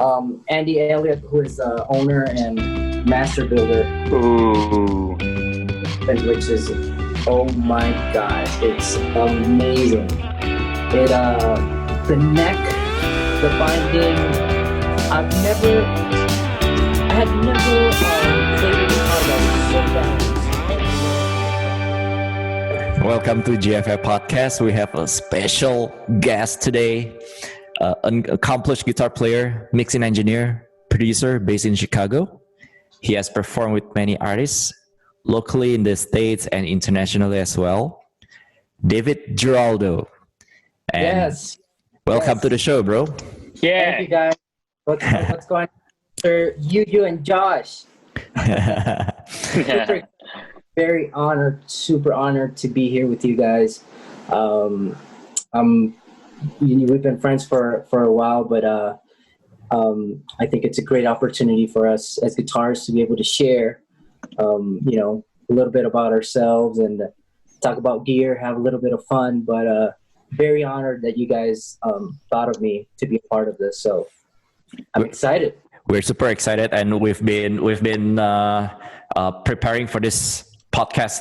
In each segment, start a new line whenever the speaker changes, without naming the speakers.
Andy Elliott, who is the owner and master builder.
Ooh.
Which is, oh my gosh, it's amazing. It the neck, the binding. I had never played a guitar that was so bad.
Welcome to GFI podcast. We have a special guest today, an accomplished guitar player, mixing engineer, producer based in Chicago. He has performed with many artists, locally in the States and internationally as well. David Giraldo. And
yes.
Welcome to the show, bro.
Yeah.
Thank you, guys. What's going on, Sir you and Josh? Very honored, super honored to be here with you guys. We've been friends for a while, but I think it's a great opportunity for us as guitarists to be able to share, a little bit about ourselves and talk about gear, have a little bit of fun. But very honored that you guys thought of me to be a part of this. So I'm excited.
We're super excited, and we've been preparing for this podcast.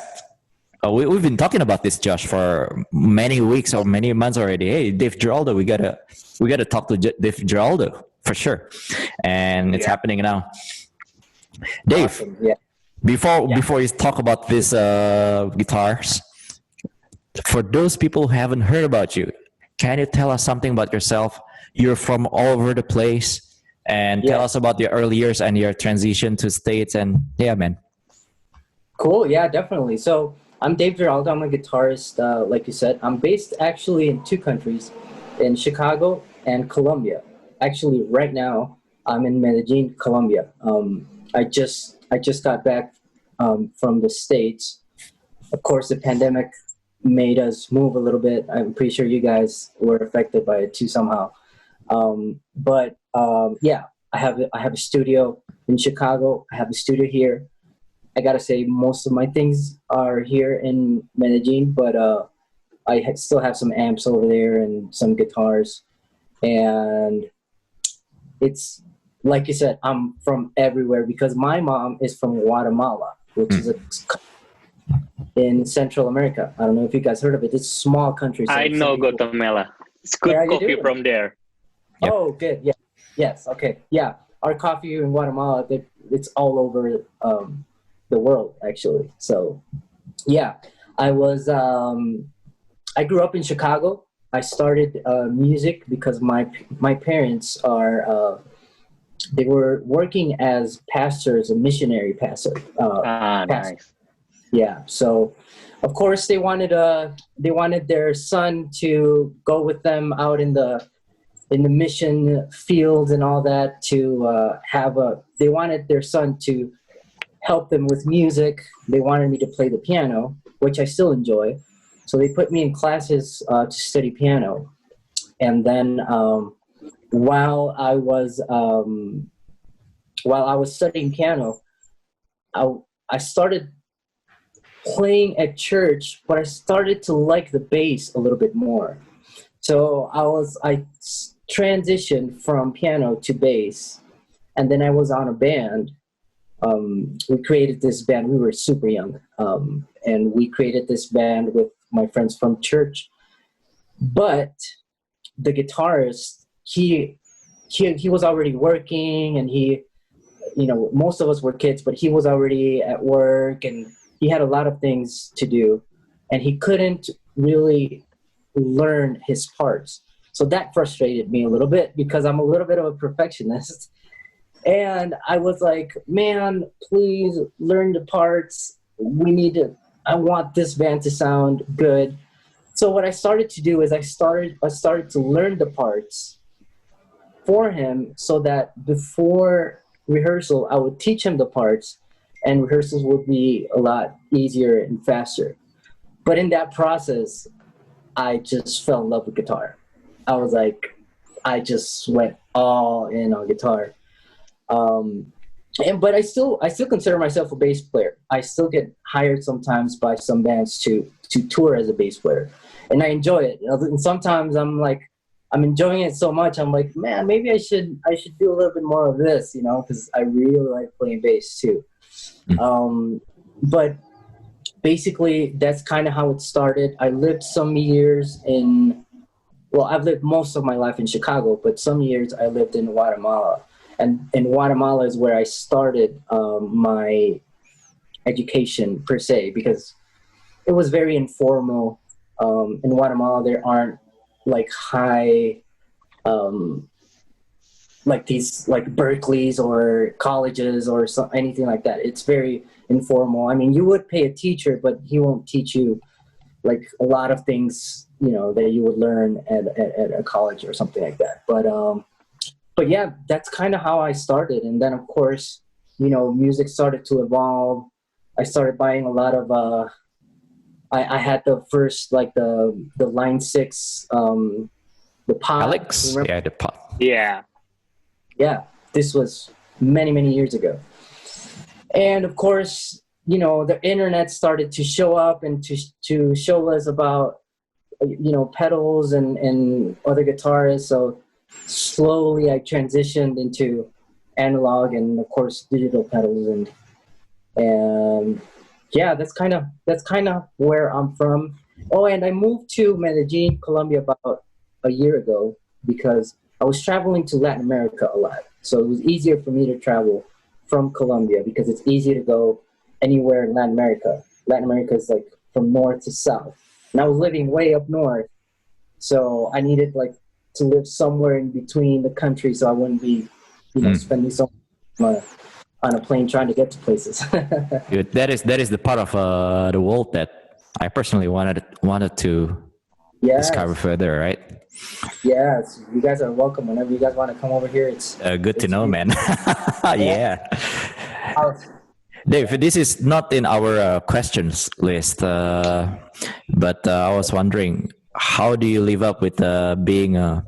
We've been talking about this, Josh, for many weeks or many months already. Hey, Dave Giraldo, we gotta talk to Dave Giraldo for sure, and it's happening now. Dave,
Awesome. Yeah.
Before you talk about these guitars, for those people who haven't heard about you, can you tell us something about yourself? You're from all over the place, and tell us about your early years and your transition to States. And yeah, man.
Cool. Yeah, definitely. So I'm Dave Giraldo. I'm a guitarist, like you said. I'm based actually in two countries, in Chicago and Colombia. Actually, right now, I'm in Medellin, Colombia. I just got back from the States. Of course, the pandemic made us move a little bit. I'm pretty sure you guys were affected by it too somehow. I have a studio in Chicago. I have a studio here. I gotta say, most of my things are here in Medellin, but I still have some amps over there and some guitars. And it's like you said, I'm from everywhere because my mom is from Guatemala, which is in Central America. I don't know if you guys heard of it. It's a small country.
I know Guatemala. It's good coffee from there.
Yep.
Oh, good. Yeah. Yes. Okay. Yeah. Our coffee in Guatemala, it's all over the world, actually. So, yeah, I grew up in Chicago. I started music because my parents are they were working as pastors, a missionary pastor.
Nice.
Yeah. So, of course, they wanted their son to go with them out in the mission fields and all that. They wanted their son to help them with music. They wanted me to play the piano, which I still enjoy. So they put me in classes to study piano. And then while I was studying piano, I started playing at church, but I started to like the bass a little bit more. So I transitioned from piano to bass, and then I was on a band. We created this band. We were super young, and we created this band with my friends from church. But the guitarist, he was already working, and most of us were kids, but he was already at work, and he had a lot of things to do, and he couldn't really learn his parts. So that frustrated me a little bit because I'm a little bit of a perfectionist. And I was like, man, please learn the parts. I want this band to sound good. So what I started to do is I started to learn the parts for him so that before rehearsal, I would teach him the parts and rehearsals would be a lot easier and faster. But in that process, I just fell in love with guitar. I just went all in on guitar. But I still consider myself a bass player. I still get hired sometimes by some bands to tour as a bass player, and I enjoy it. And sometimes I'm like, I'm enjoying it so much. I'm like, man, maybe I should do a little bit more of this, you know, because I really like playing bass too. But basically, that's kind of how it started. I lived some years I've lived most of my life in Chicago, but some years I lived in Guatemala. And in Guatemala is where I started my education per se, because it was very informal. In Guatemala, there aren't like high, like these like Berkeley's or colleges or anything like that. It's very informal. I mean, you would pay a teacher, but he won't teach you like a lot of things, you know, that you would learn at a college or something like that. But yeah, that's kind of how I started. And then of course, you know, music started to evolve. I started buying a lot of, I had the first, like the Line 6, the pod.
Alex? Yeah, the pod.
Yeah.
Yeah, this was many, many years ago. And of course, you know, the internet started to show up and to show us about, you know, pedals and other guitarists. So slowly I transitioned into analog and of course digital pedals, and yeah, that's kind of where I'm from. Oh, and I moved to Medellin, Colombia about a year ago because I was traveling to Latin America a lot. So it was easier for me to travel from Colombia because it's easy to go anywhere in Latin America. Latin America is like from north to south. And I was living way up north. So I needed like to live somewhere in between the country so I wouldn't be, you know, spending so much on a plane trying to get to places.
Good. That is the part of the world that I personally wanted to discover further, right?
Yes, you guys are welcome whenever you guys want to come over here. It's
good to know, man. Yeah. Dave, this is not in our questions list, but I was wondering, how do you live up with being a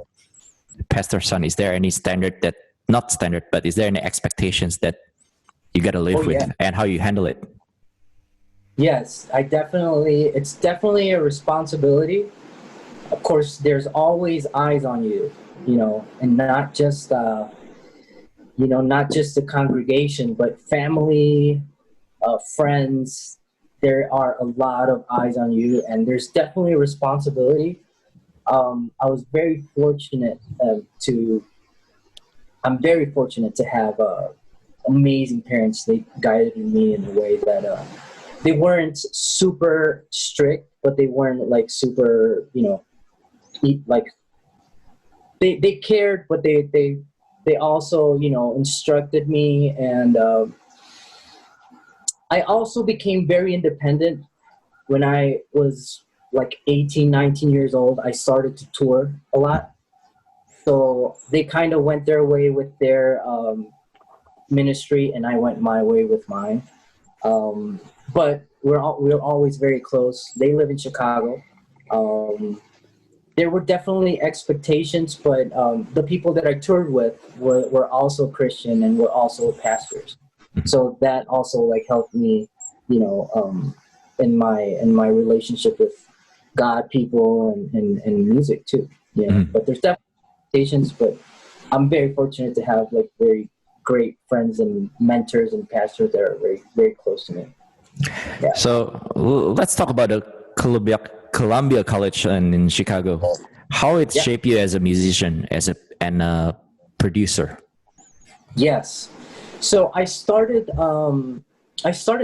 pastor's son? Is there any standard that, not standard, but is there any expectations that you got to live with, and how you handle it?
Yes, it's definitely a responsibility. Of course, there's always eyes on you, you know, and not just, you know, not just the congregation, but family, friends. There are a lot of eyes on you, and there's definitely a responsibility. I was very fortunate I'm very fortunate to have amazing parents. They guided me in a way that they weren't super strict, but they weren't like super, you know, like they cared, but they also, you know, instructed me. And I also became very independent when I was like 18, 19 years old. I started to tour a lot. So they kind of went their way with their ministry, and I went my way with mine. But we're always very close. They live in Chicago. There were definitely expectations, but the people that I toured with were also Christian and were also pastors. So that also like helped me, you know, in my relationship with God, people, and music too. You know, but there's definitely expectations, but I'm very fortunate to have like very great friends and mentors and pastors that are very, very close to me. Yeah.
So let's talk about the Columbia College in Chicago. How it shaped you as a musician, and a producer? Yes.
So I started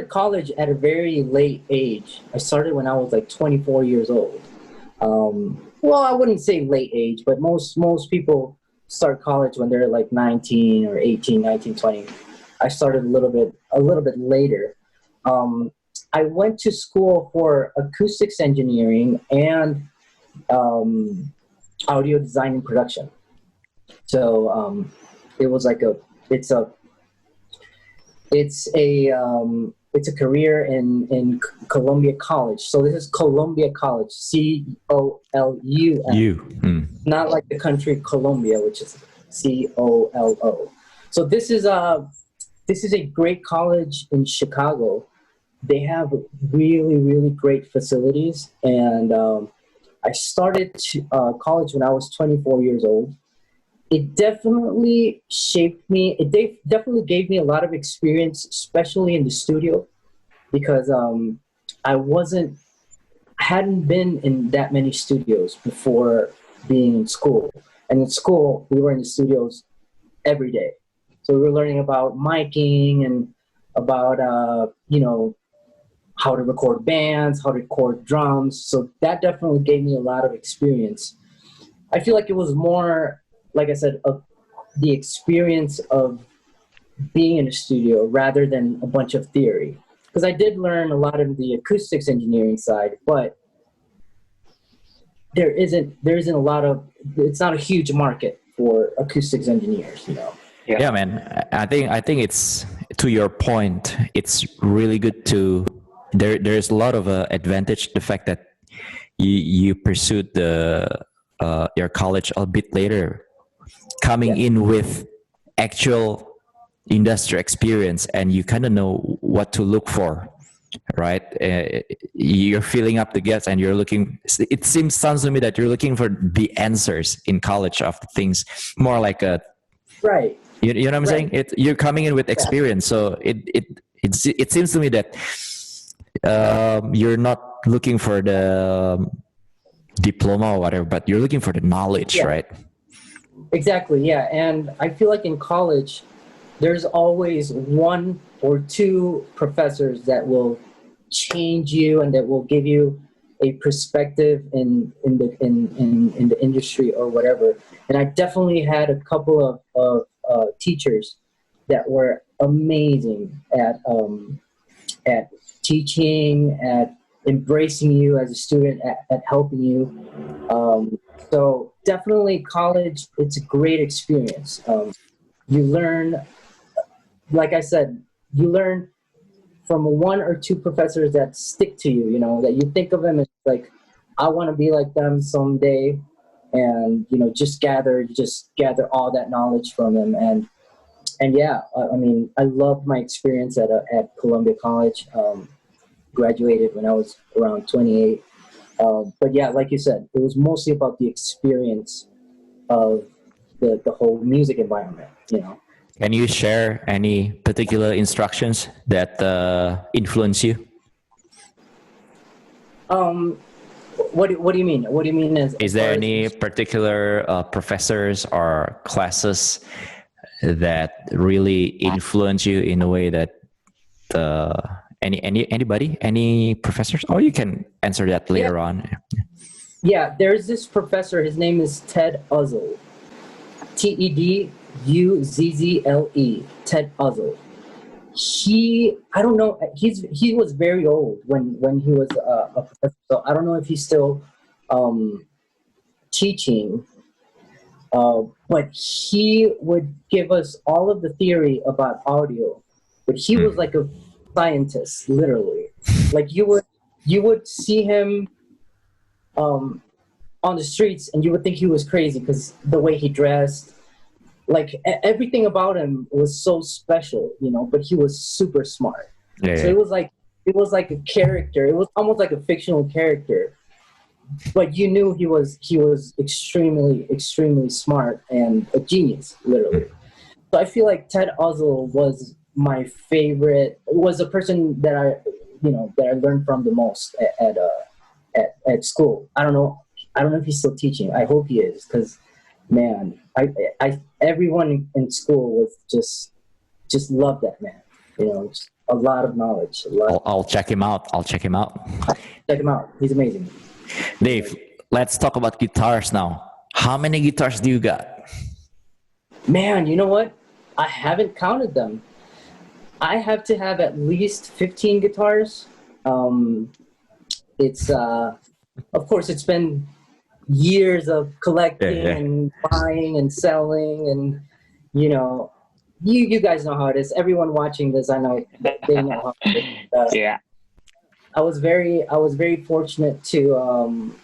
college at a very late age. I started when I was like 24 years old. Well, I wouldn't say late age, but most people start college when they're like 19 or 18, 19, 20. I started a little bit later. I went to school for acoustics engineering and audio design and production. So it was like it's a career in Columbia College. So this is Columbia College, COLUM. Not like the country Colombia, which is COLO. So this is a great college in Chicago. They have really, really great facilities, and I started college when I was 24 years old. It definitely shaped me. It definitely gave me a lot of experience, especially in the studio, because I hadn't been in that many studios before being in school. And in school, we were in the studios every day. So we were learning about miking and about, how to record bands, how to record drums. So that definitely gave me a lot of experience. I feel like it was more, like I said, the experience of being in a studio rather than a bunch of theory. Because I did learn a lot of the acoustics engineering side, but there isn't a lot of, it's not a huge market for acoustics engineers,
Yeah, man. I think it's, to your point, it's really good to, there's a lot of advantage, the fact that you pursued your college a bit later, coming in with actual industry experience, and you kind of know what to look for, right? You're filling up the gaps, and you're looking, sounds to me that you're looking for the answers in college of the things, more like a,
right.
You know what I'm saying? You're coming in with experience, so it seems to me that you're not looking for the diploma or whatever, but you're looking for the knowledge, right?
Exactly, yeah. And I feel like in college, there's always one or two professors that will change you and that will give you a perspective in the industry or whatever. And I definitely had a couple of teachers that were amazing at teaching, at embracing you as a student, at helping you. So definitely college, it's a great experience. You learn, like I said, you learn from one or two professors that stick to you, that you think of them as like, I want to be like them someday. And, just gather all that knowledge from them. And yeah, I mean, I loved my experience at Columbia College. Graduated when I was around 28. But yeah, like you said, it was mostly about the experience of the whole music environment,
Can you share any particular instructions that influence you?
What do you mean? What do you mean?
Is there any particular professors or classes that really influence you in a way that any professors? Or you can answer that later on.
Yeah, there's this professor. His name is Ted Uzzle. Teduzzle. Ted Uzzle. I don't know. He was very old when he was a professor. So I don't know if he's still teaching. But he would give us all of the theory about audio. But he was like a scientist, literally. Like you would see him on the streets, and you would think he was crazy because the way he dressed. Like everything about him was so special, but he was super smart.
Yeah.
So it was like a character. It was almost like a fictional character, but you knew he was extremely, extremely smart and a genius, literally. So I feel like Ted Uzzle was my favorite. Was a person that I learned from the most at school. I don't know if he's still teaching. I hope he is, because man, I everyone in school was just loved that man. Just a lot of knowledge.
I'll check him out.
Check him out. He's amazing.
Dave, let's talk about guitars now. How many guitars do you got?
Man, you know what? I haven't counted them. I have to have at least 15 guitars. It's of course it's been years of collecting and buying and selling, and you guys know how it is. Everyone watching this, I know they know how it is.
Yeah.
I was very fortunate to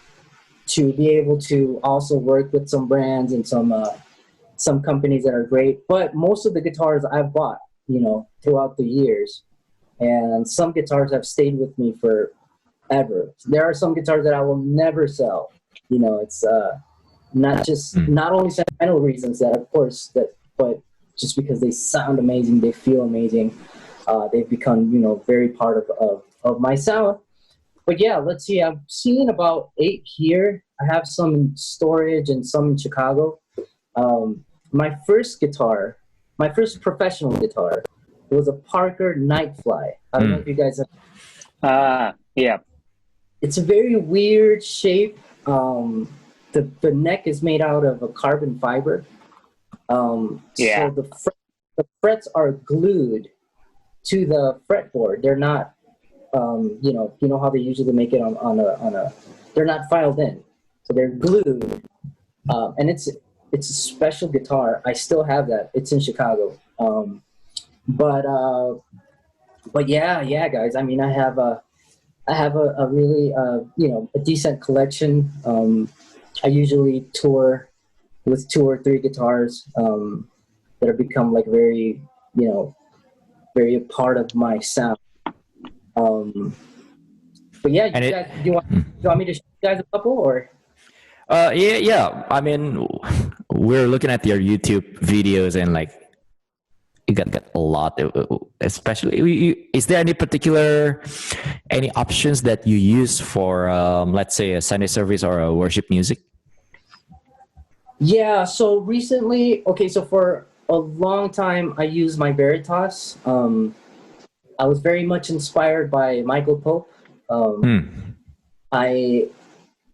be able to also work with some brands and some companies that are great. But most of the guitars I've bought, throughout the years, and some guitars have stayed with me forever. There are some guitars that I will never sell. It's not only sentimental reasons that, of course, but just because they sound amazing, they feel amazing. They've become, very part of my sound. But yeah, let's see. I've seen about 8 here. I have some in storage and some in Chicago. My first professional guitar was a Parker Nightfly. I don't know if you guys have.
Yeah.
It's a very weird shape. The neck is made out of a carbon fiber. So the frets are glued to the fretboard. They're not, how they usually make it on a. They're not filed in, so they're glued. And it's a special guitar. I still have that. It's in Chicago. But yeah, guys. I mean, I have a really a decent collection. I usually tour with 2 or 3 guitars that have become like very very a part of my sound. But yeah, do you want me to show you guys a couple or?
Yeah. I mean, we're looking at your YouTube videos and like you got a lot, especially. Is there any options that you use for, let's say, a Sunday service or a worship music?
Yeah. So recently, so for a long time, I used my Veritas. I was very much inspired by Michael Pope. I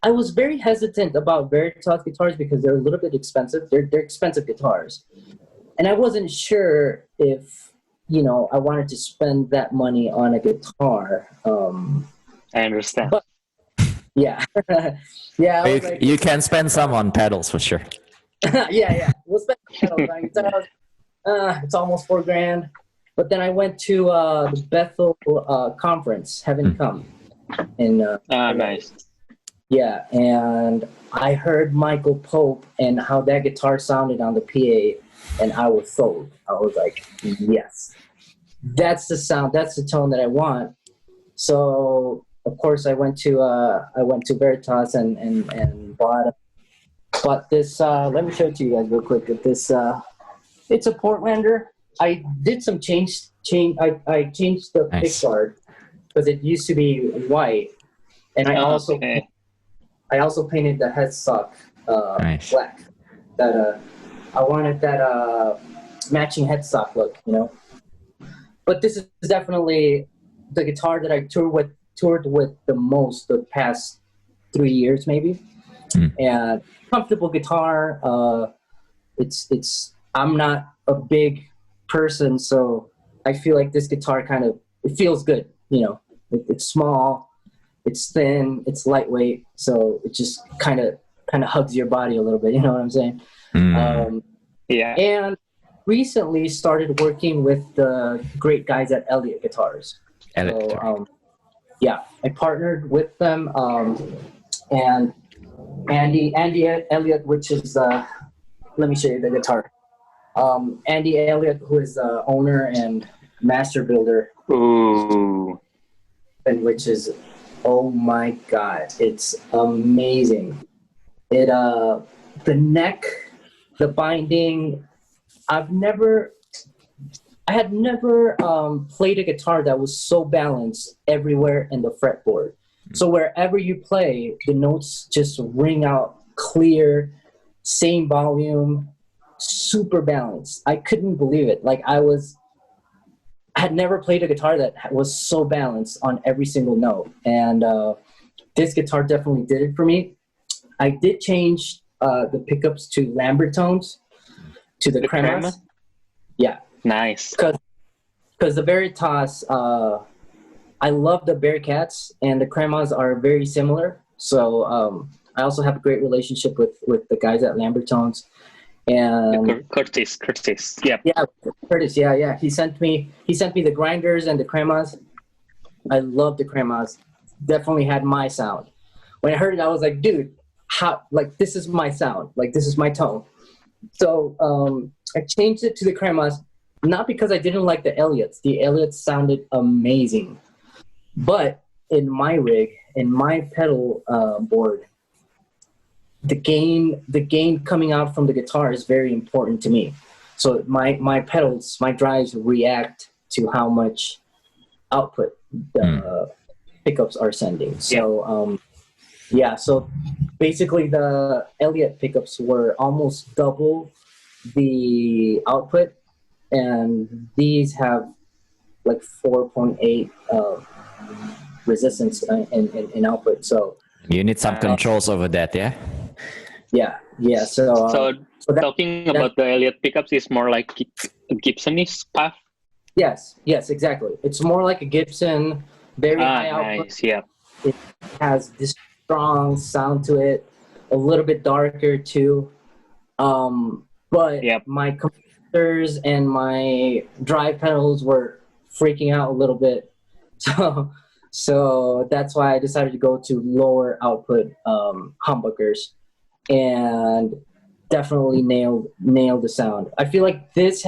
was very hesitant about Veritas guitars because they're a little bit expensive. They're expensive guitars. And I wasn't sure if, I wanted to spend that money on a guitar.
I understand.
But, yeah. Yeah.
You can spend some on pedals for sure.
Yeah. We'll spend pedals on guitars. It's almost $4,000. But then I went to the Bethel conference, Heaven Come.
Nice.
Yeah, and I heard Michael Pope and how that guitar sounded on the PA, and I was sold. I was like, yes, that's the sound, that's the tone that I want. So of course I went to Veritas and bought this. Let me show it to you guys real quick. This it's a Portlander. I did some change. I changed the pickguard because it used to be white, and I also painted the headstock black. That I wanted that matching headstock look, But this is definitely the guitar that I toured with the most the past 3 years, maybe. And comfortable guitar. I'm not a big person, so I feel like this guitar it feels good. It's small. It's thin, it's lightweight, so it just kind of hugs your body a little bit. You know what I'm saying?
Yeah.
And recently started working with the great guys at Elliott Guitars. I partnered with them, and Andy Elliott, which is let me show you the guitar. Andy Elliott, who is the owner and master builder.
Ooh.
And which is, oh my God, it's amazing. The neck, the binding, I had never played a guitar that was so balanced everywhere in the fretboard. So wherever you play, the notes just ring out clear, same volume, super balanced. I couldn't believe it. Like I had never played a guitar that was so balanced on every single note. And this guitar definitely did it for me. I did change the pickups to Lambert tones, to the cremas. Yeah.
Nice.
Because the Veritas, I love the Bearcats, and the cremas are very similar. So I also have a great relationship with the guys at Lambert tones. And
Curtis. Yeah.
Yeah, Curtis. Yeah. He sent me the grinders and the cremas. I love the cremas. Definitely had my sound. When I heard it, I was like, dude, this is my sound. Like, this is my tone. So I changed it to the cremas, not because I didn't like the Elliots. The Elliots sounded amazing. But in my rig, in my pedal board, the gain coming out from the guitar is very important to me. So my pedals, my drives react to how much output the pickups are sending. So so basically the Elliott pickups were almost double the output, and these have like 4.8 resistance in output. So
you need some controls over that, yeah?
Yeah. So
talking about the Elliott pickups is more like Gibson's path.
Yes, exactly. It's more like a Gibson, very high output.
Nice, yeah.
It has this strong sound to it, a little bit darker too. But my compressors and my drive pedals were freaking out a little bit. So that's why I decided to go to lower output humbuckers, and definitely nailed the sound. I feel like this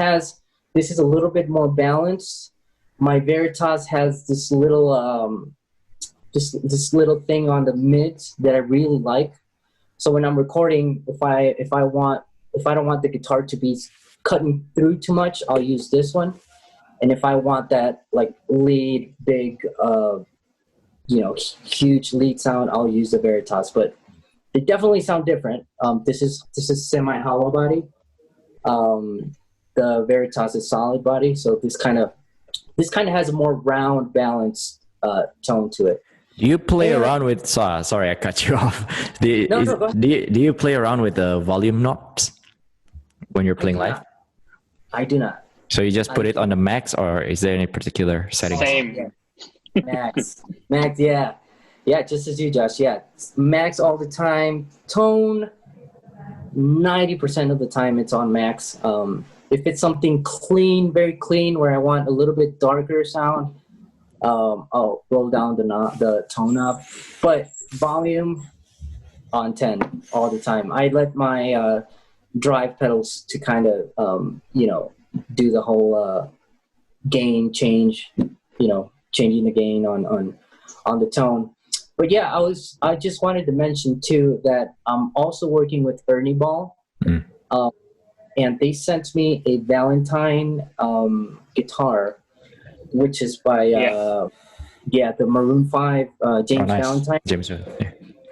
is a little bit more balanced. My Veritas has this little this little thing on the mids that I really like. So when I'm recording, if I don't want the guitar to be cutting through too much, I'll use this one. And if I want that like lead big huge lead sound, I'll use the Veritas. But they definitely sound different. This is semi hollow body. The Veritas is solid body, so this kind of has a more round, balanced tone to it.
Do you play around with? Sorry, I cut you off. Do you play around with the volume knobs when you're playing live?
I do not.
So you just put it on the max, or is there any particular setting?
Same.
Yeah. Max, yeah, just as you, Josh. Yeah, max all the time. Tone, 90% of the time it's on max. If it's something clean, very clean, where I want a little bit darker sound, I'll roll down the tone knob. But volume on 10 all the time. I let my drive pedals to kind of do the whole gain change, changing the gain on the tone. But yeah, I just wanted to mention too that I'm also working with Ernie Ball. And they sent me a Valentine guitar, which is by the Maroon 5 James Valentine.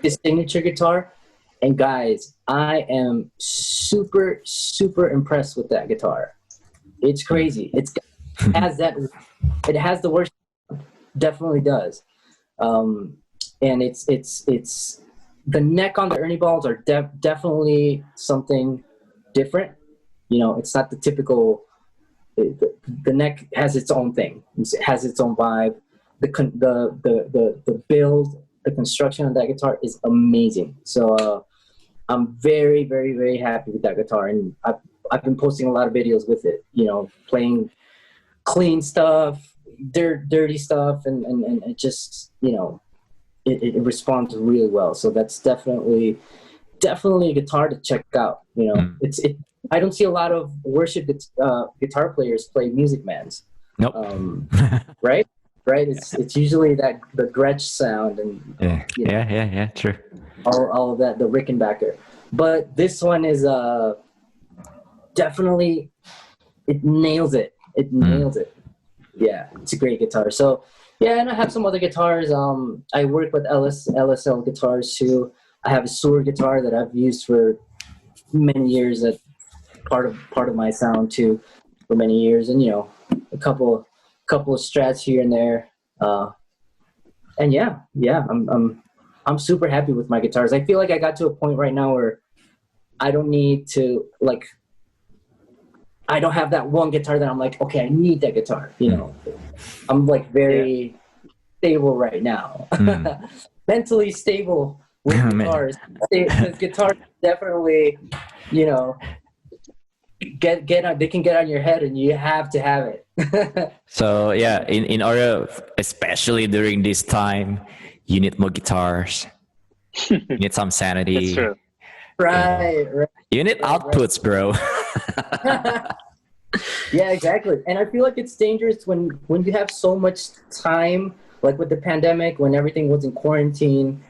His signature guitar. And guys, I am super, super impressed with that guitar. It's crazy. It has the worst, definitely does. And it's the neck on the Ernie Balls are definitely something different. It's not the typical. The neck has its own thing. It has its own vibe. The build, the construction of that guitar is amazing. So I'm very, very, very happy with that guitar, and I've been posting a lot of videos with it. Playing clean stuff, dirty stuff, and it just it responds really well. So that's definitely a guitar to check out. I don't see a lot of worship guitar players play Music Mans.
Nope.
Right. It's usually the Gretsch sound and
true.
All of that, the Rickenbacker. But this one is definitely, it nails it. It nails it. Yeah, it's a great guitar. So yeah, and I have some other guitars. I work with LSL guitars too. I have a Suhr guitar that I've used for many years. That part of my sound too for many years, and a couple of strats here and there. And I'm super happy with my guitars. I feel like I got to a point right now where I don't need to I don't have that one guitar that I'm like, okay, I need that guitar. I'm like very stable right now, mentally stable with guitars. Because guitars definitely, they can get on your head, and you have to have it.
So yeah, in order, especially during this time, you need more guitars. You need some sanity.
That's true.
Right.
You need outputs, bro.
Yeah, exactly. And I feel like it's dangerous when you have so much time, like with the pandemic, when everything was in quarantine.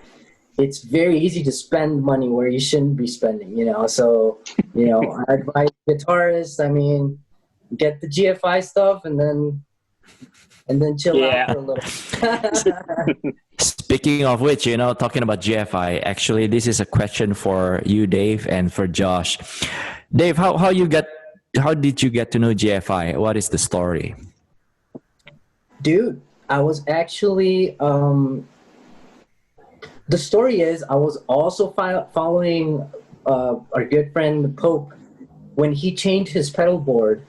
it's very easy to spend money where you shouldn't be spending, So, I advise guitarists, I mean, get the GFI stuff and then chill out for a little.
Speaking of which, talking about GFI, actually, this is a question for you, Dave, and for Josh. Dave, how did you get to know GFI? What is the story?
Dude, I was actually, the story is I was also following our good friend, the Pope, when he changed his pedal board.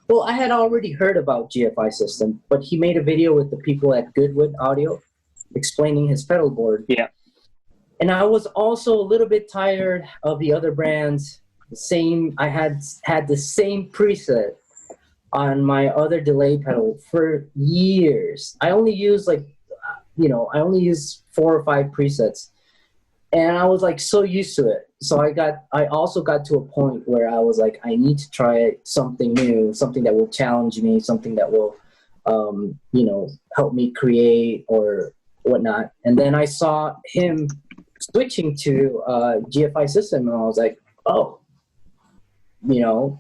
Well, I had already heard about GFI system, but he made a video with the people at Goodwood Audio explaining his pedal board.
Yeah.
And I was also a little bit tired of the other brands. I had the same preset on my other delay pedal for years. I only use I only use 4 or 5 presets. And I was like so used to it. So I also got to a point where I was like, I need to try something new, something that will challenge me, something that will, help me create or whatnot. And then I saw him switching to GFI system, and I was like, oh,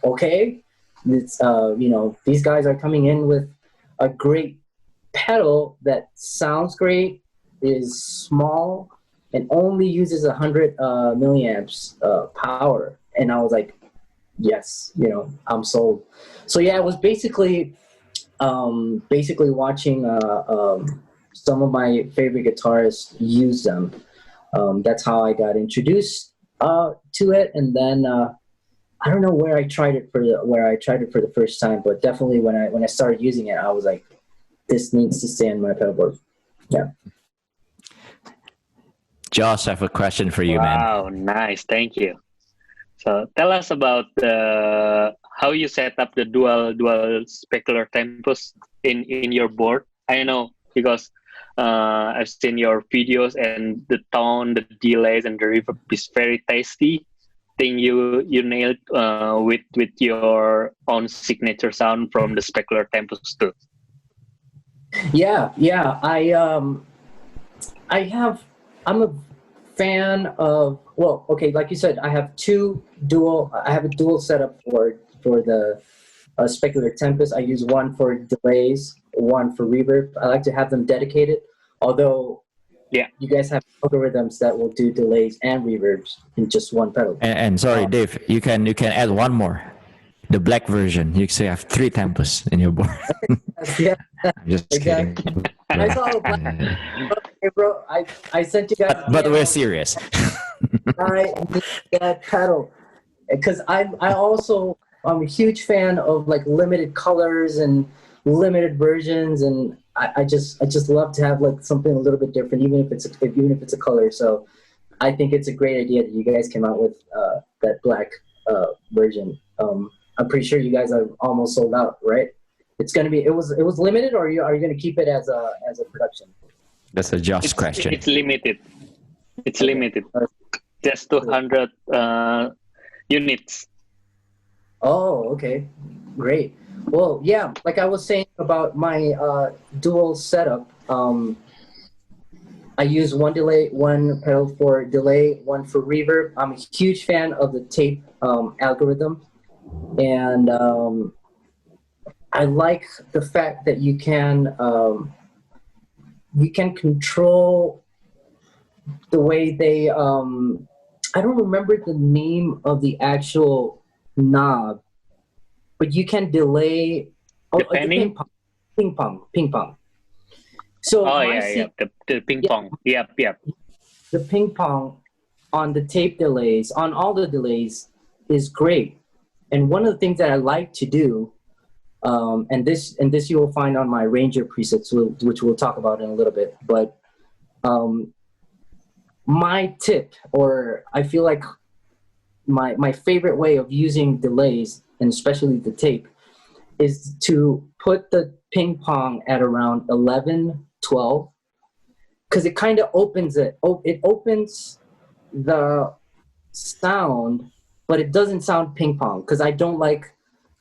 okay. It's, these guys are coming in with a great pedal that sounds great, is small, and only uses 100 milliamps power. And I was like, yes, I'm sold. So yeah, I was basically watching some of my favorite guitarists use them. That's how I got introduced to it. And then I don't know where I tried it for the first time, but definitely when I started using it, I was like, this needs to stay on my pedalboard. Yeah.
Josh, I have a question for you, man.
Wow, nice. Thank you. So tell us about how you set up the dual specular tempus in your board. I know because I've seen your videos, and the tone, the delays, and the reverb is very tasty. Think you nailed with your own signature sound from the specular tempus too.
Yeah. I'm a fan of, well, okay, like you said, I have a dual setup for the Specular Tempus. I use one for delays, one for reverb. I like to have them dedicated, although you guys have algorithms that will do delays and reverbs in just one pedal.
And sorry, Dave, you can add one more. The black version. You say you have 3 tempus in your board.
Yeah.
I'm just kidding.
I saw the black. Okay, bro, I sent you guys.
But we're serious.
I need that pedal because I'm a huge fan of like limited colors and limited versions, and I just love to have like something a little bit different, even if it's a color. So I think it's a great idea that you guys came out with that black version. I'm pretty sure you guys are almost sold out, right? It's gonna be. It was limited, or are you gonna keep it as a production?
That's a Josh question.
It's limited. It's limited. Just 200 units.
Oh, okay, great. Well, yeah, like I was saying about my dual setup. I use one pedal for delay, one for reverb. I'm a huge fan of the tape algorithm, and I like the fact that you can control the way they. I don't remember the name of the actual knob, but you can delay.
The
ping pong. So
the ping pong. Yep.
The ping pong on the tape delays, on all the delays, is great. And one of the things that I like to do, and this you will find on my Ranger presets, which we'll talk about in a little bit. But my tip, or I feel like my favorite way of using delays, and especially the tape, is to put the ping pong at around 11, 12, because it kind of opens it. It opens the sound, but it doesn't sound ping pong, because I don't like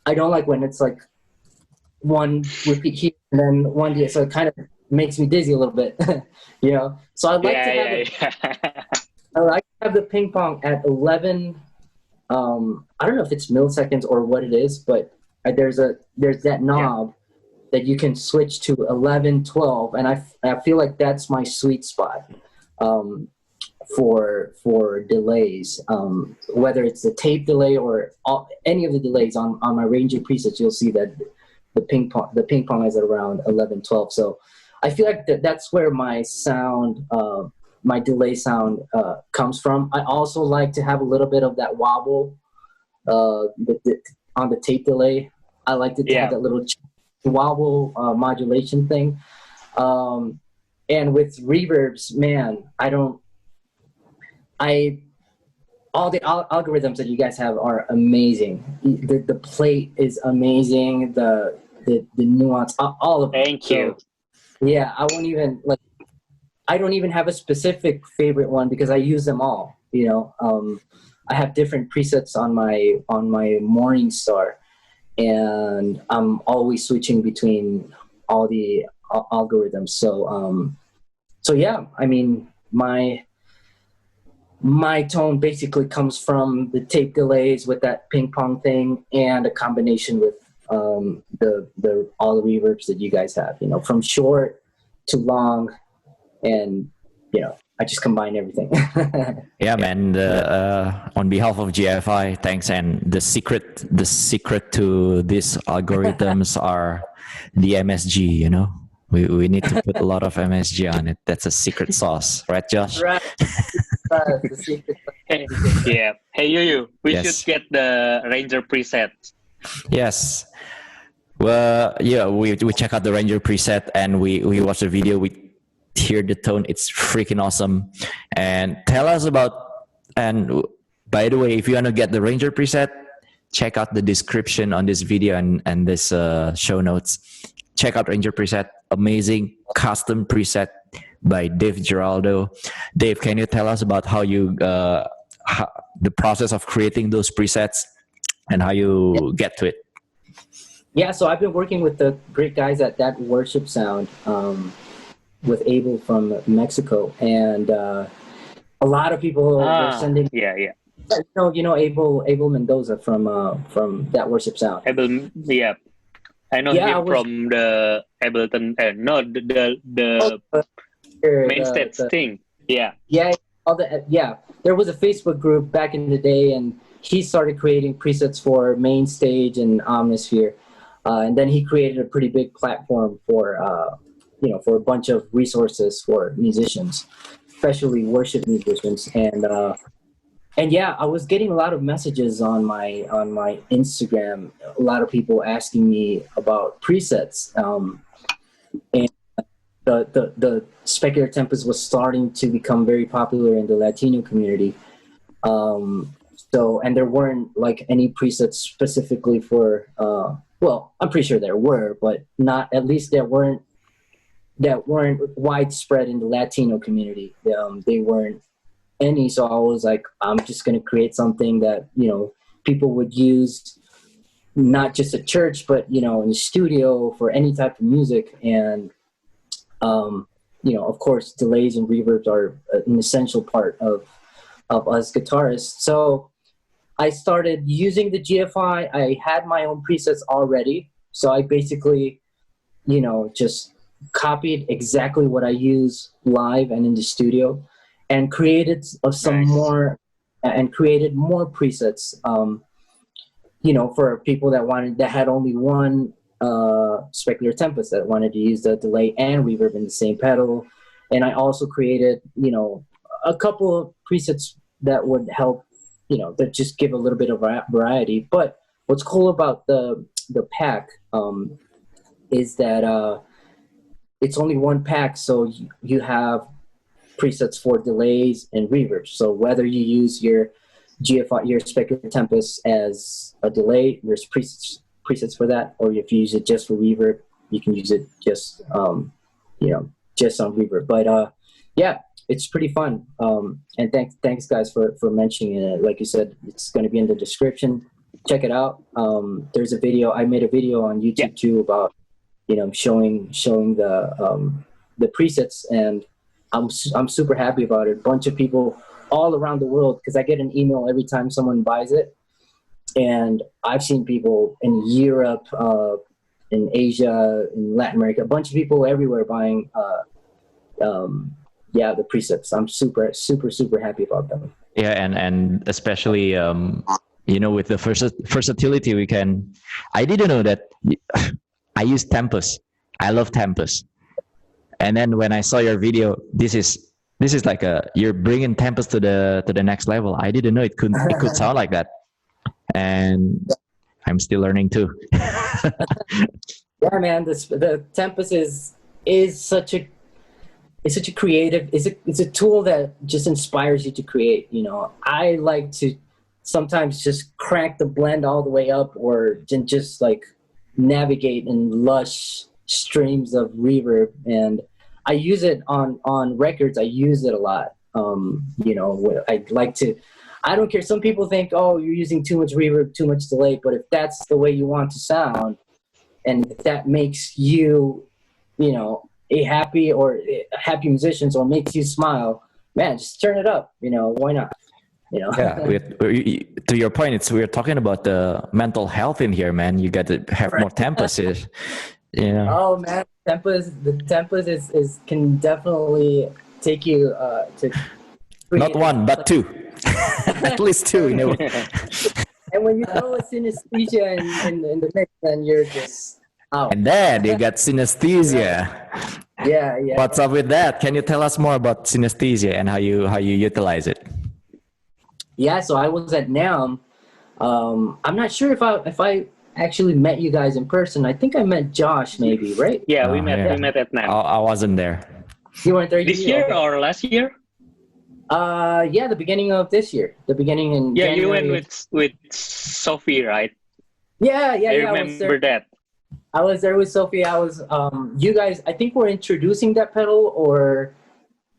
when it's like one repeat here and then one here. So it kind of makes me dizzy a little bit, you know. So I like to have it. I like to have the ping pong at 11. I don't know if it's milliseconds or what it is, but there's that knob that you can switch to 11, 12, and I feel like that's my sweet spot for delays. Whether it's the tape delay or any of the delays on my Ranger presets, you'll see that the ping pong is at around 11, 12. So I feel like that's where my sound, my delay sound comes from. I also like to have a little bit of that wobble on the tape delay. I like to have that little wobble modulation thing. And with reverbs, man, all the algorithms that you guys have are amazing. The plate is amazing. The nuance, all of it.
Thank you.
Yeah, I don't even have a specific favorite one because I use them all. You know, I have different presets on my Morningstar, and I'm always switching between all the algorithms. So yeah, I mean, my tone basically comes from the tape delays with that ping pong thing, and a combination with all the reverbs that you guys have. You know, from short to long, and you know, I just combine everything.
Yeah, man. On behalf of GFI, thanks. And the secret to these algorithms are the MSG. You know, we need to put a lot of MSG on it. That's a secret sauce, right, Josh?
Right.
Yeah. Hey, you. We
Yes.
should get the Ranger preset.
Yes. Well, yeah, we check out the Ranger preset and we watch the video. We hear the tone. It's freaking awesome. And tell us about, and by the way, if you want to get the Ranger preset, check out the description on this video and this show notes. Check out Ranger preset. Amazing custom preset by Dave Giraldo. Dave, can you tell us about how the process of creating those presets and how you get to it?
Yeah, so I've been working with the great guys at That Worship Sound, with Abel from Mexico, and a lot of people were sending.
Yeah.
You know Abel Mendoza from That Worship Sound.
Abel, yeah. I know him from the Ableton. The main stage thing. Yeah.
Yeah. There was a Facebook group back in the day, and he started creating presets for Main Stage and Omnisphere, and then he created a pretty big platform for for a bunch of resources for musicians, especially worship musicians. And yeah, I was getting a lot of messages on my Instagram. A lot of people asking me about presets, and the Specular Tempus was starting to become very popular in the Latino community. And there weren't like any presets specifically for. Well, I'm pretty sure there were, but not at least that weren't widespread in the Latino community. They weren't any, so I was like, I'm just going to create something that people would use, not just at church, but in the studio for any type of music. And of course, delays and reverbs are an essential part of us guitarists. So I started using the GFI. I had my own presets already, so I basically just copied exactly what I use live and in the studio, and created more presets, for people that had only one Specular Tempus, that wanted to use the delay and reverb in the same pedal. And I also created, a couple of presets that would help, that just give a little bit of variety. But what's cool about the pack is that it's only one pack, so you have presets for delays and reverbs. So whether you use your GFI, your Specular Tempus as a delay, there's presets for that, or if you use it just for reverb, you can use it just just on reverb. But yeah, it's pretty fun. And thanks guys for mentioning it. Like you said, it's going to be in the description. Check it out. There's a video. I made a video on YouTube too about showing the the presets, and I'm super happy about it. A bunch of people all around the world, because I get an email every time someone buys it, and I've seen people in Europe, in Asia, in Latin America, a bunch of people everywhere buying the presets. I'm super happy about them.
Yeah, and especially with the versatility we can. I didn't know that. I use Tempus. I love Tempus. And then when I saw your video, this is like you're bringing Tempus to the next level. I didn't know it could sound like that, and I'm still learning too.
Yeah, man, the Tempus is such a creative. It's a tool that just inspires you to create. I like to sometimes just crank the blend all the way up, or just like navigate in lush streams of reverb, and I use it on records. I use it a lot. I like to. I don't care. Some people think, oh, you're using too much reverb, too much delay. But if that's the way you want to sound, and if that makes you, a happy musician, or makes you smile, man, just turn it up. Why not?
Yeah. To your point, we're talking about the mental health in here, man. You got to have more Tempus.
Oh man, the Tempus is can definitely take you to.
Not one, but two. At least two,
And when you throw a synesthesia in the mix, then you're just out.
And then you got synesthesia.
Yeah.
What's up with that? Can you tell us more about synesthesia and how you utilize it?
Yeah, so I was at NAMM. I'm not sure if I actually met you guys in person. I think I met Josh, maybe, right?
Yeah, we met at NAMM.
I wasn't there.
You weren't there
this year or last year?
The beginning of this year. The beginning in January.
You went with Sophie, right?
Yeah.
I remember that.
I was there with Sophie. I was you guys, I think, were introducing that pedal, or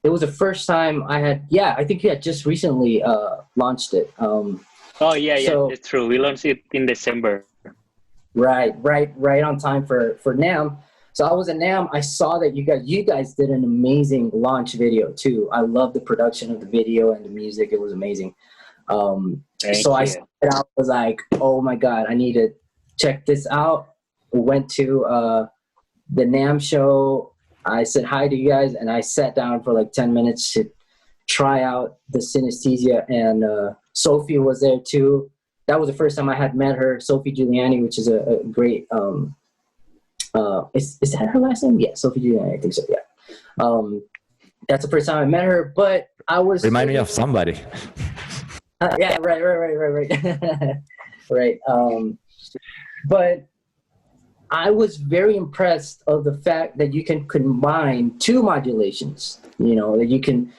it was the first time I had. Yeah, I think you had just recently launched it. So,
it's true. We launched it in December.
Right on time for NAMM. So I was at NAMM. I saw that you guys did an amazing launch video too. I love the production of the video and the music. It was amazing. I was like, oh my God, I need to check this out. We went to the NAMM show. I said hi to you guys, and I sat down for like 10 minutes to try out the synesthesia, and Sophie was there too. That was the first time I had met her, Sophie Giuliani, which is a great, is that her last name? Yeah, Sophie Giuliani, I think so, yeah. That's the first time I met her, but I was...
Remind me of somebody.
Yeah, right. Right. But I was very impressed of the fact that you can combine two modulations, that you can...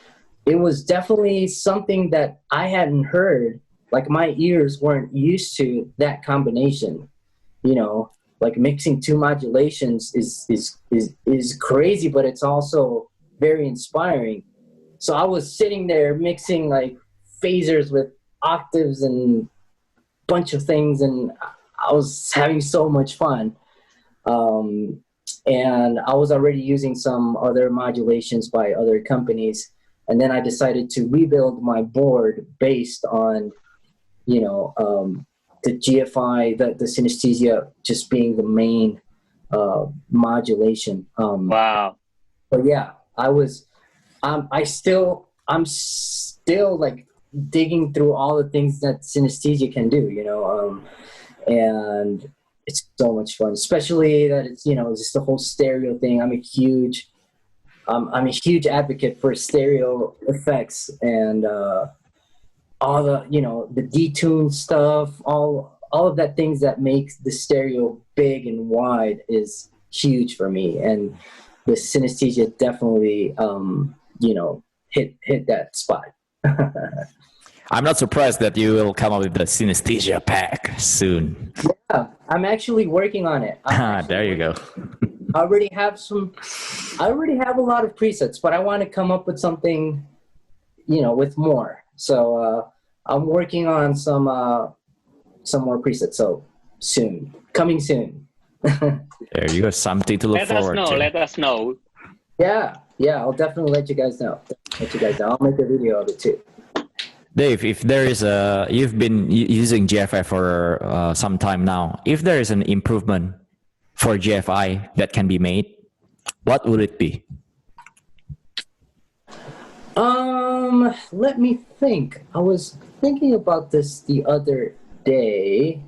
It was definitely something that I hadn't heard. Like, my ears weren't used to that combination, like mixing two modulations is crazy, but it's also very inspiring. So I was sitting there mixing like phasers with octaves and bunch of things, and I was having so much fun. And I was already using some other modulations by other companies, and then I decided to rebuild my board based on the GFI, the synesthesia just being the main modulation.
Wow.
But yeah, I'm still like digging through all the things that synesthesia can do, and it's so much fun, especially that it's, just the whole stereo thing. I'm a huge advocate for stereo effects, and all the, the detune stuff, all of that things that makes the stereo big and wide is huge for me. And the synesthesia definitely, hit that spot.
I'm not surprised that you will come up with the synesthesia pack soon.
Yeah, I'm actually working on it.
There you go.
I already have a lot of presets, but I want to come up with something, with more. So I'm working on some more presets. So coming soon.
There you go. Something to look forward to.
Let us know.
Yeah, yeah, I'll definitely let you guys know. I'll make a video of it too.
Dave, if there is you've been using GFI for some time now. If there is an improvement for GFI that can be made, what would it be?
Let me think. I was thinking about this the other day.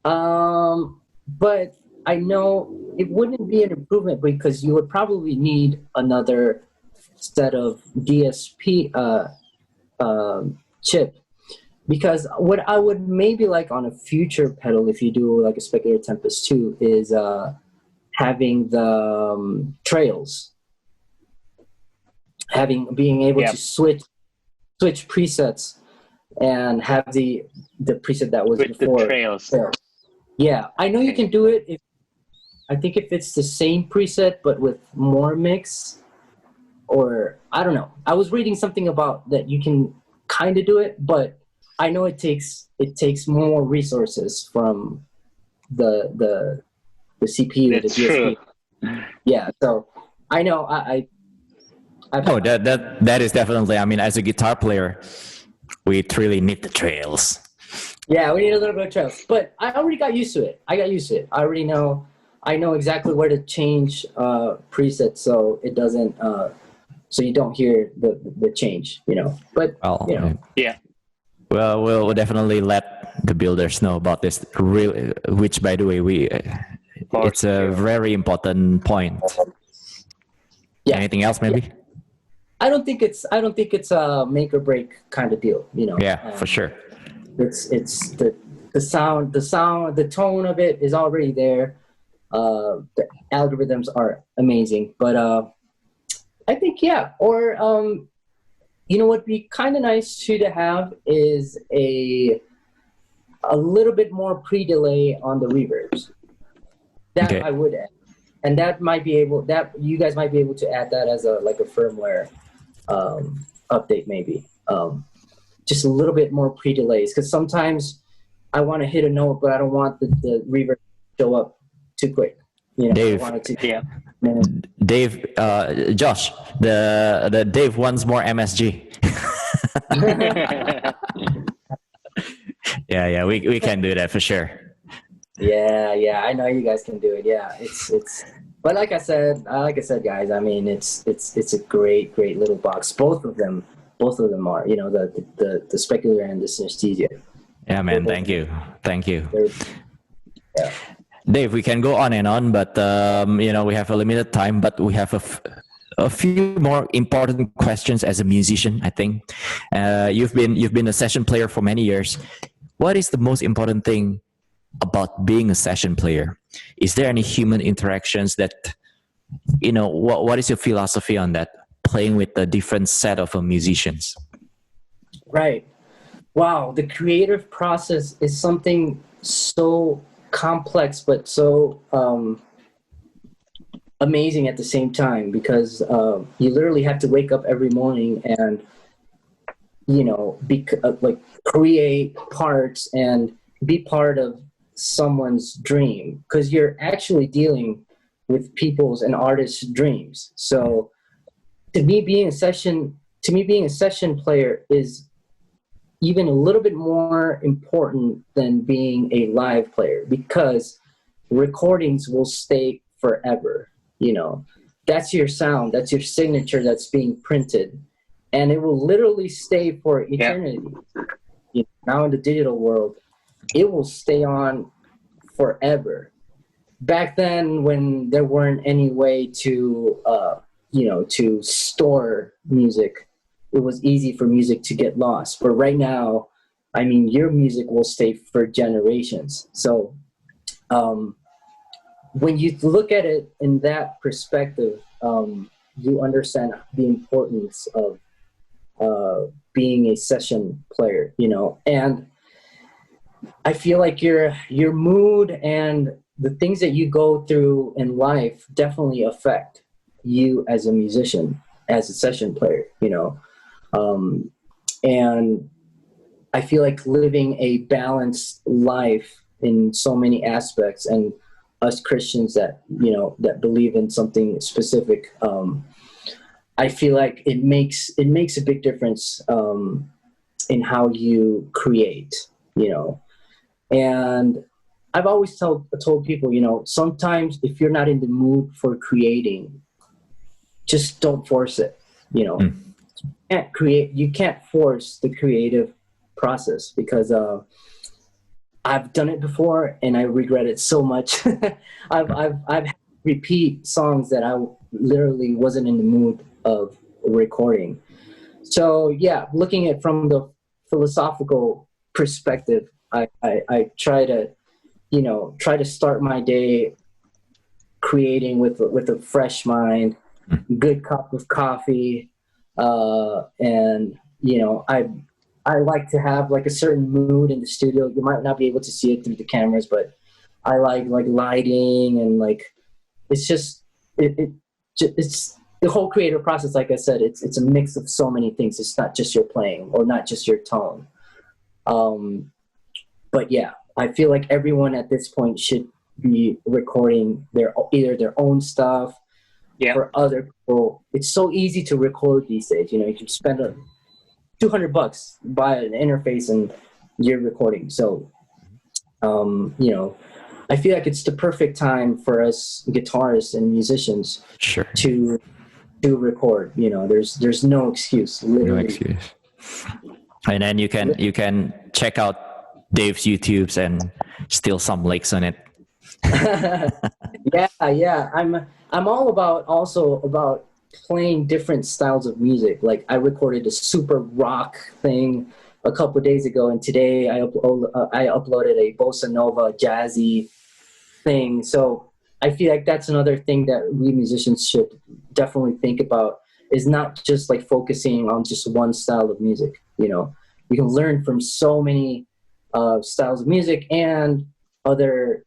But I know it wouldn't be an improvement because you would probably need another set of DSP chip. Because what I would maybe like on a future pedal, if you do like a Specular Tempest 2, is having the trails, being able to switch presets and have the preset that was
with
before
the trails.
Yeah, I know you can do it. I think if it's the same preset but with more mix, or I don't know. I was reading something about that you can kind of do it, but I know it takes more resources from the CPU,
That's
the DSP.
true.
Yeah, so I know
Oh, that is definitely. I mean, as a guitar player, we really need the trails.
Yeah, we need a little bit of trails, but I already got used to it. I already know. I know exactly where to change presets so it doesn't. So you don't hear the change, you know. But
Well,
you know,
Yeah.
well, we'll definitely let the builders know about this. Which, by the way, it's a very important point.
yeah.
Anything else, maybe?
I don't think it's a make or break kind of deal, you know.
Yeah, for sure.
It's the sound, the tone of it is already there. The algorithms are amazing, but I think yeah. Or you know what would be kind of nice too to have is a little bit more pre-delay on the reverbs. That
Okay.
I would add, and that you guys might be able to add that as a firmware update maybe. Just a little bit more pre-delays, because sometimes I want to hit a note, but I don't want the reverb to show up too quick. You know,
Dave.
I want it to.
Yeah.
Dave, Josh, the Dave wants more MSG. yeah, we can do that for sure.
Yeah, I know you guys can do it. Yeah, it's. But like I said, guys, I mean, it's a great little box. Both of them are. You know, the specular and the synesthesia.
Yeah, man. Thank you.
Yeah.
Dave, we can go on and on, but you know, we have a limited time. But we have a few more important questions as a musician. I think you've been a session player for many years. What is the most important thing about being a session player? Is there any human interactions that, you know, what is your philosophy on that, playing with a different set of musicians?
Right. Wow, the creative process is something so complex but so amazing at the same time, because you literally have to wake up every morning and, you know, like create parts and be part of someone's dream, because you're actually dealing with people's and artists' dreams. So to me being a session player is even a little bit more important than being a live player, because recordings will stay forever. You know, that's your sound, that's your signature that's being printed, and it will literally stay for eternity. Yeah. You know, now in the digital world, it will stay on forever. Back then, when there weren't any way to, you know, to store music, it was easy for music to get lost. But right now, I mean, your music will stay for generations. So when you look at it in that perspective, you understand the importance of being a session player, you know. And I feel like your mood and the things that you go through in life definitely affect you as a musician, as a session player, you know. And I feel like living a balanced life in so many aspects, and us Christians that, you know, that believe in something specific, I feel like it makes a big difference in how you create, you know. And I've always told people, you know, sometimes if you're not in the mood for creating, just don't force it, you know. You can't force the creative process, because I've done it before and I regret it so much. I've had to repeat songs that I literally wasn't in the mood of recording. So yeah, looking at from the philosophical perspective, I try to, you know, start my day creating with a fresh mind, good cup of coffee, and you know, I like to have like a certain mood in the studio. You might not be able to see it through the cameras, but I like lighting, and like it's just it's the whole creative process. Like I said, it's a mix of so many things. It's not just your playing or not just your tone. But yeah, I feel like everyone at this point should be recording either their own stuff for other people. It's so easy to record these days. You know, you can spend $200, buy an interface, and you're recording. So, you know, I feel like it's the perfect time for us guitarists and musicians to record. You know, there's no excuse. Literally.
No excuse. And then you can check out Dave's YouTubes and steal some licks on it. Yeah. I'm all about playing different styles of music. Like I recorded a super rock thing a couple of days ago, and today I uploaded a bossa nova jazzy thing. So I feel like that's another thing that we musicians should definitely think about, is not just like focusing on just one style of music. You know, you can learn from so many styles of music and other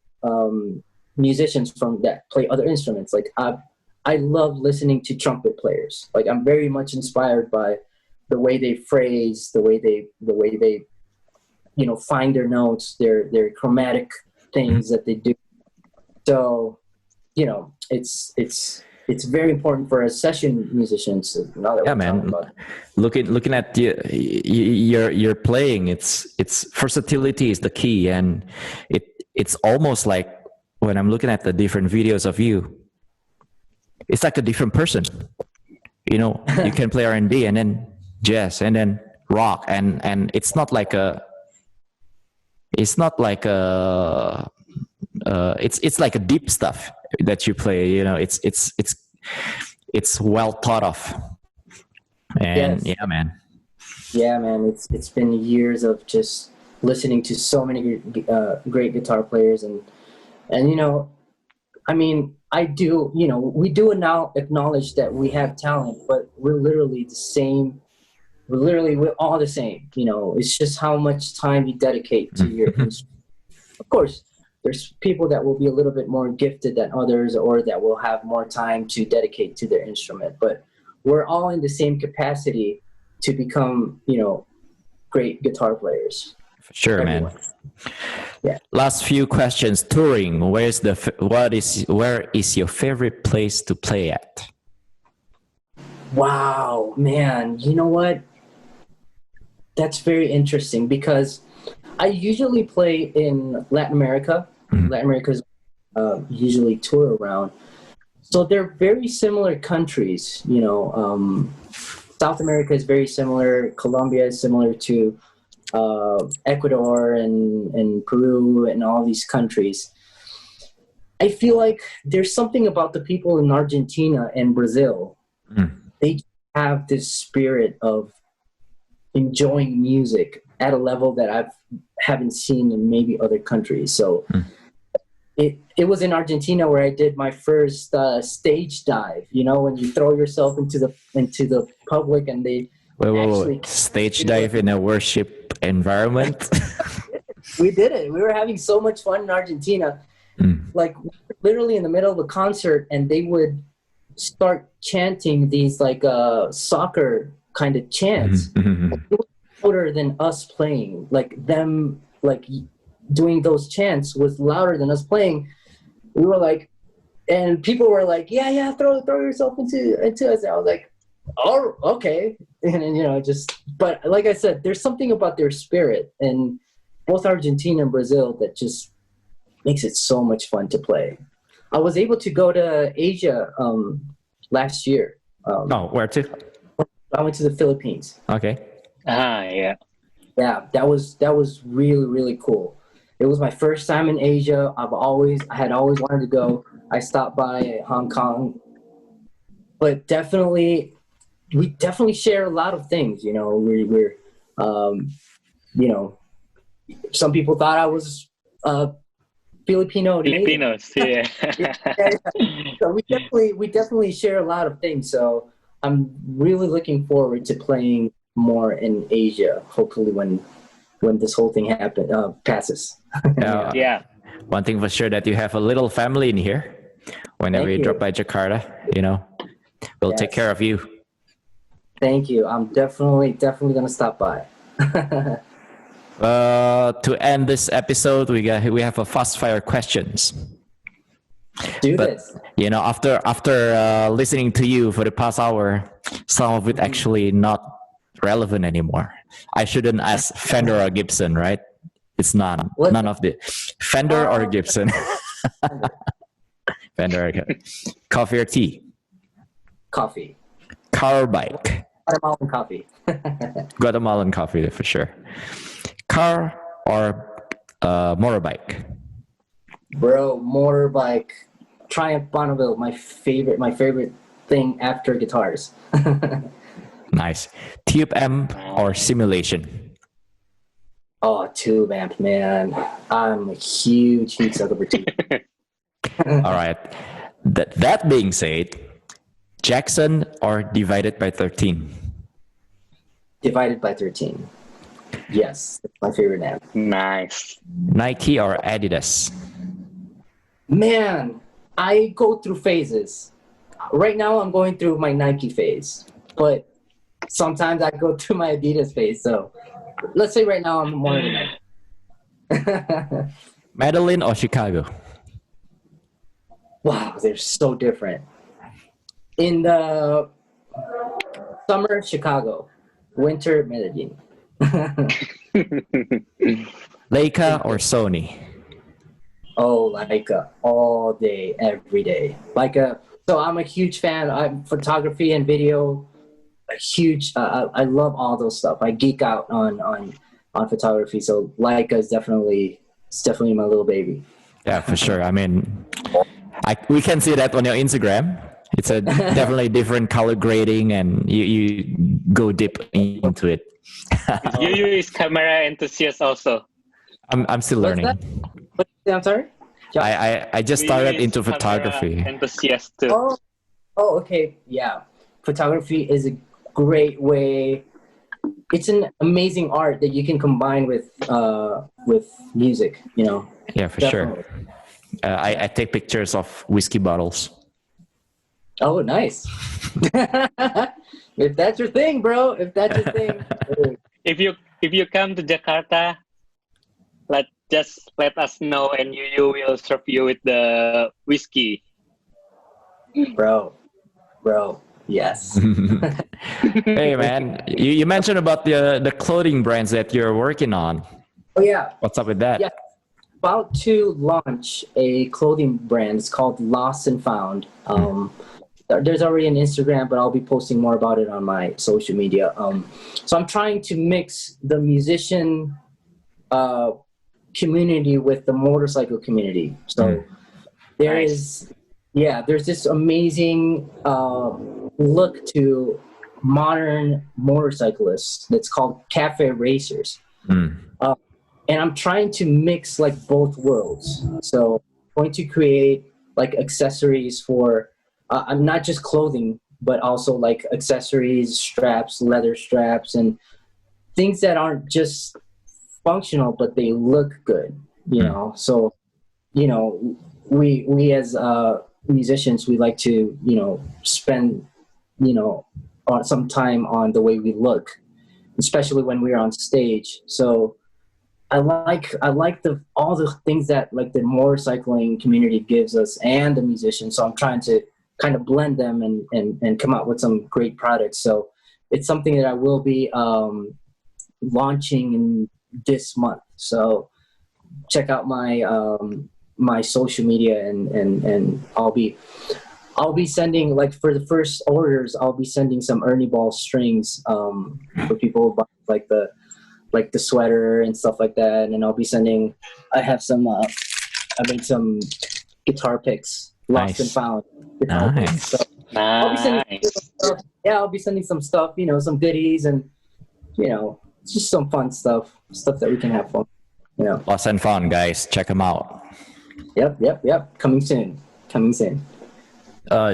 musicians from that play other instruments. Like I love listening to trumpet players. Like I'm very much inspired by the way they phrase, the way they you know, find their notes, their chromatic things that they do. So, you know, it's very important for us session musicians. Yeah, man. Looking at your playing, it's versatility is the key, and it's almost like when I'm looking at the different videos of you, it's like a different person. You know, you can play R&B and then jazz and then rock, and it's not like a it's like a deep stuff that you play. You know, it's well thought of. And
yes.
Yeah, man.
It's been years of just listening to so many great guitar players, and you know, I mean, we do now acknowledge that we have talent, but we're literally the same. We're all the same. You know, it's just how much time you dedicate to your instrument. Of course, there's people that will be a little bit more gifted than others, or that will have more time to dedicate to their instrument. But we're all in the same capacity to become, you know, great guitar players.
For sure, everyone. Man. Yeah. Last few questions. Touring. Where is your favorite place to play at?
Wow, man. You know what? That's very interesting, because I usually play in Latin America. Latin America's usually tour around. So they're very similar countries. You know, South America is very similar. Colombia is similar to Ecuador and Peru and all these countries. I feel like there's something about the people in Argentina and Brazil. They have this spirit of enjoying music at a level that I haven't seen in maybe other countries. So it was in Argentina where I did my first stage dive. You know, when you throw yourself into the public and they
wait. Stage dive in a worship environment.
We did it. We were having so much fun in Argentina. Like literally in the middle of a concert, and they would start chanting these like soccer kind of chants. It was louder than us playing. Like them, like doing those chants was louder than us playing. we were like, and people were like, yeah, throw yourself into us. I was like, oh, okay. And then, but like I said, there's something about their spirit, and both Argentina and Brazil, that just makes it so much fun to play. I was able to go to Asia last year.
Where to?
I went to the Philippines.
Okay.
Yeah.
Yeah, that was really, really cool. It was my first time in Asia. I had always wanted to go. I stopped by Hong Kong, but we definitely share a lot of things. We're some people thought I was Filipino.
Filipinos, yeah.
So we definitely share a lot of things. So I'm really looking forward to playing more in Asia. Hopefully, when this whole thing passes.
Yeah.
One thing for sure, that you have a little family in here. Whenever you drop by Jakarta, we'll take care of you.
Thank you. I'm definitely gonna stop by.
To end this episode, we have a fast fire questions.
Do this.
After listening to you for the past hour, some of it actually not relevant anymore. I shouldn't ask Fender or Gibson, right? It's none of the Fender or Gibson. Fender. Coffee or tea?
Coffee.
Car or bike?
Guatemalan coffee.
Guatemalan coffee for sure. Car or motorbike?
Bro, motorbike. Triumph Bonneville, my favorite thing after guitars.
Nice. Tube amp or simulation?
Oh, tube amp, man. I'm a huge sucker for tube.
All right. That being said, Jackson or Divided by 13?
Divided by 13. Yes, that's my favorite amp.
Nice.
Nike or Adidas?
Man, I go through phases. Right now, I'm going through my Nike phase, but sometimes I go through my Adidas phase. So let's say right now I'm more of a Nike.
Medellin or Chicago?
Wow, they're so different. In the summer, Chicago. Winter, Medellin.
Leica or Sony?
Oh, Leica, all day, every day. Leica. So I'm a huge fan. I'm photography and video. I love all those stuff. I geek out on photography. So Leica is definitely my little baby.
Yeah, for sure. I mean, we can see that on your Instagram. It's a definitely different color grading, and you go deep into it.
You use camera enthusiast also.
I'm still learning.
I'm sorry?
I just started into photography.
Enthusiast too.
Oh, okay. Yeah. Photography is a great way. It's an amazing art that you can combine with music,
Yeah, for
Definitely.
sure. I take pictures of whiskey bottles.
Oh, nice. If that's your thing, bro. If that's your thing.
If you come to Jakarta, just let us know, and you will serve you with the whiskey.
Bro. Yes.
Hey man, you mentioned about the clothing brands that you're working on.
Oh yeah.
What's up with that?
Yeah. About to launch a clothing brand. It's called Lost and Found. There's already an Instagram, but I'll be posting more about it on my social media. So I'm trying to mix the musician community with the motorcycle community. So there's this amazing look to modern motorcyclists that's called cafe racers. And I'm trying to mix like both worlds. So I'm going to create like accessories for not just clothing, but also like accessories, straps, leather straps, and things that aren't just functional, but they look good, So, we as musicians, we like to, spend, some time on the way we look, especially when we're on stage. So I like all the things that like the motorcycling community gives us and the musicians. So I'm trying to kind of blend them and come out with some great products. So it's something that I will be launching in this month. So check out my my social media and I'll be sending, like, for the first orders, I'll be sending some Ernie Ball strings for people who buy, like the sweater and stuff like that. And I'll be sending. I have some. I made some guitar picks, lost and found guitar picks. So I'll be sending stuff. Yeah, I'll be sending some stuff. You know, some goodies and just some fun stuff that we can have fun.
Lost and Found, guys. Check them out.
Yep. Coming soon.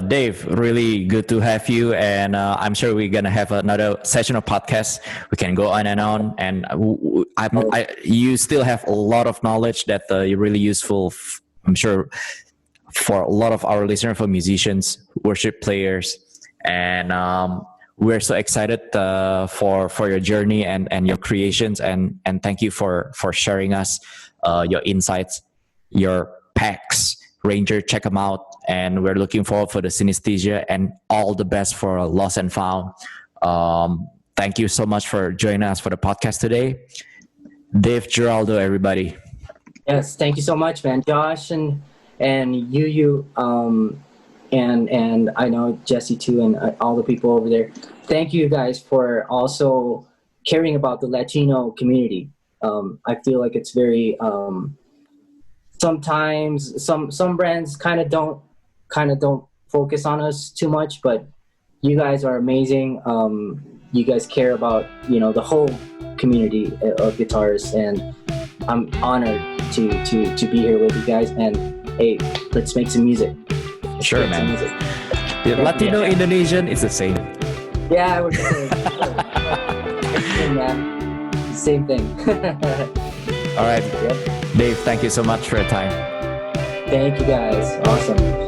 Dave, really good to have you, and I'm sure we're gonna have another session of podcast. We can go on and on, and you still have a lot of knowledge that you're really useful. I'm sure for a lot of our listeners, for musicians, worship players, and we're so excited for your journey and your creations, and thank you for sharing us your insights, your packs. Ranger, check them out, and we're looking forward for the synesthesia, and all the best for Lost and Found. Thank you so much for joining us for the podcast today. Dave, Giraldo, everybody.
Yes, thank you so much, man. Josh and you and I know Jesse too, and all the people over there. Thank you guys for also caring about the Latino community. I feel like it's very sometimes some brands kind of don't focus on us too much, but you guys are amazing. You guys care about the whole community of guitarists, and I'm honored to be here with you guys. And hey, let's make some music.
Sure, man. Latino Indonesian is the same.
Yeah, we're same thing.
All right. Dave, thank you so much for your time.
Thank you guys. Awesome.